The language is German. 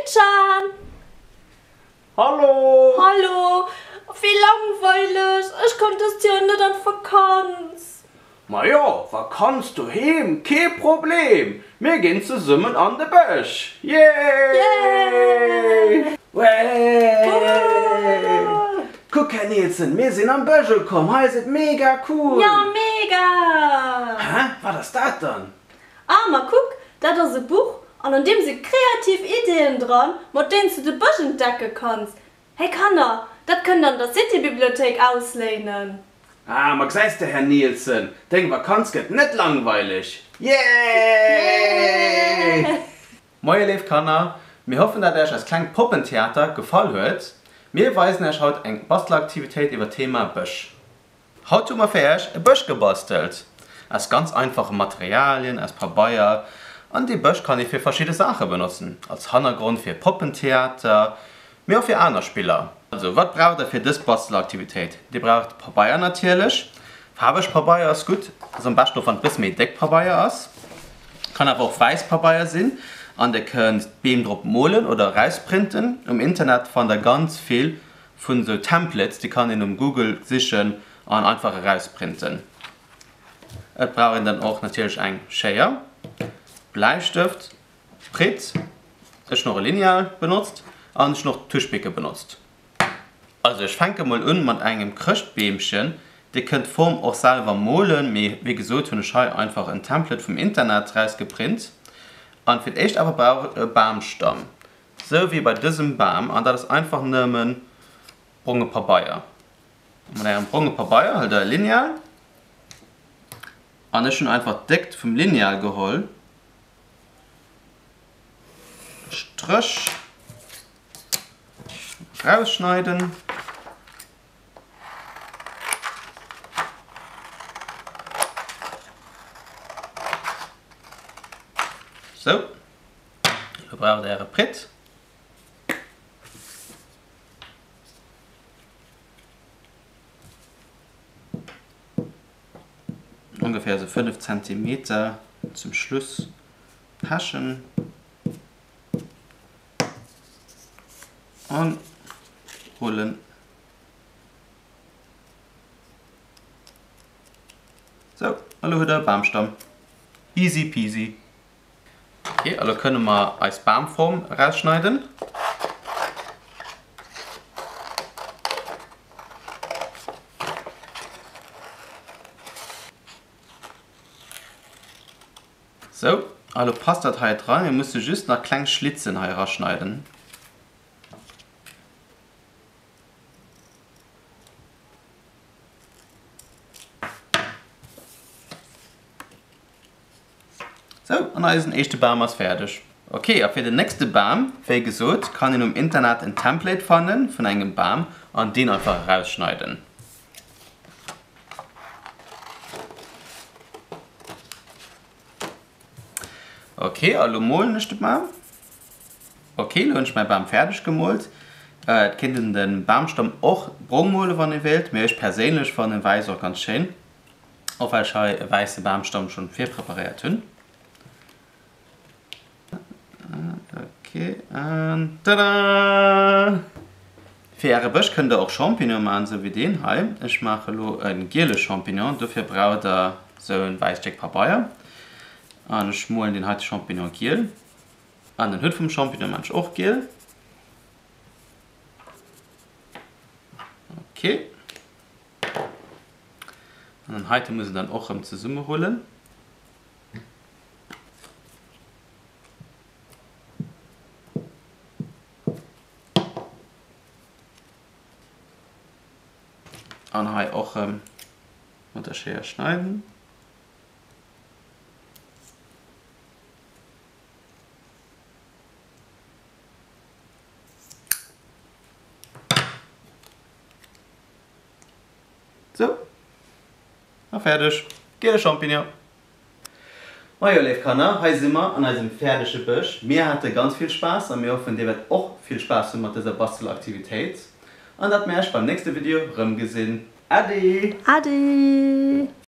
Christian! Hallo! Hallo! Wie langweilig! Ich konnte das ja nicht an Vakanz. Na ja, was kannst du heim? Kein Problem. Wir gehen zusammen an den Bösch. Yay! Yay! Guck, Herr Nielsen, wir sind am Bösch gekommen. Heißt es mega cool. Ja, mega! Hä? Was ist das dann? Mal guck, das ist ein Buch, und an dem sind kreative Ideen dran, mit denen du den Busch entdecken kannst. Hey Kanna, das können dann der City-Bibliothek auslehnen. Man sagst du, Herr Nielsen, denk, Vakanz geht nicht langweilig. Yay! Moin, liebe Kanner, wir hoffen, dass euch das kleine Puppentheater gefallen hat. Wir weisen euch heute eine Bastelaktivität über das Thema Bösch. Heute haben wir für euch ein Bösch gebastelt. Aus ganz einfachen Materialien, aus Papaya. Und die Bösch kann ich für verschiedene Sachen benutzen. Als Hintergrund für Puppentheater, mehr auch für andere Spieler. Also, was braucht ihr für diese Bastelaktivität? Die braucht Papaya natürlich. Farbig Papaya ist gut. Also am besten von ein bisschen mehr dick Papaya aus. Kann aber auch weiß Papaya sein. Und ihr könnt Beam drauf malen oder rausprinten. Im Internet fand ihr ganz viel von so Templates, die kann ihr in Google sichern und einfach rausprinten. Ihr braucht dann auch natürlich einen Schere, Bleistift, Spritz, ich noch ein Lineal benutzt und ich noch Tischbecke benutzt. Also ich fange mal an mit einem Christbäumchen. Die könnt Form auch selber malen, wie gesagt, habe ich einfach ein Template vom Internet rausgeprintet. Und für echt aber brauche ich einen Baumstamm. So wie bei diesem Baum. Und das ist einfach nehmen Brunge Papaya. Mit einem Brunge Papaya halt ein Lineal. Und ich schon einfach dick vom Lineal geholt. Strich. Rausschneiden. So, wir brauchen eine Brett. Ungefähr so 5 cm zum Schluss passen. Und rollen. So, hallo der Baumstamm. Easy peasy. Okay, also können wir als Baumform rausschneiden. So, also passt das hier dran. Wir müssen just nach kleinen Schlitzen hier rausschneiden. So, und dann ist der erste Baum fertig. Okay, für den nächsten Baum, wie gesagt, kann ich im Internet ein Template finden von einem Baum und den einfach rausschneiden. Okay, also malen ist der Baum. Okay, dann habe ich meinen Baum fertig gemalt. Ihr könnt den Baumstamm auch braun malen, wenn ihr wollt. Mir ist persönlich von den Weiß auch ganz schön. Auch weil ich einen weißen Baumstamm schon viel präpariert habe. Okay, und tada! Für Ihre Bösch könnt ihr auch Champignon machen, so wie den hier. Ich mache einen gelben Champignon, dafür braucht ihr so ein weißes Stück Papaya. Und ich schmule den halt Champignon gel. An den Hüt vom Champignon mache ich auch gel. Okay. Und dann heute muss ich dann auch zusammenrollen. Und dann auch mit der Schere schneiden. So, na fertig. Gelbe Champignon. Moin, liebe Kanner, heute sind wir an einem fertigen Bösch. Mir hatte ganz viel Spaß und wir hoffen, ihr werdet auch viel Spaß haben mit dieser Bastelaktivität. Und das mehr beim nächsten Video rumgesehen. Ade! Ade!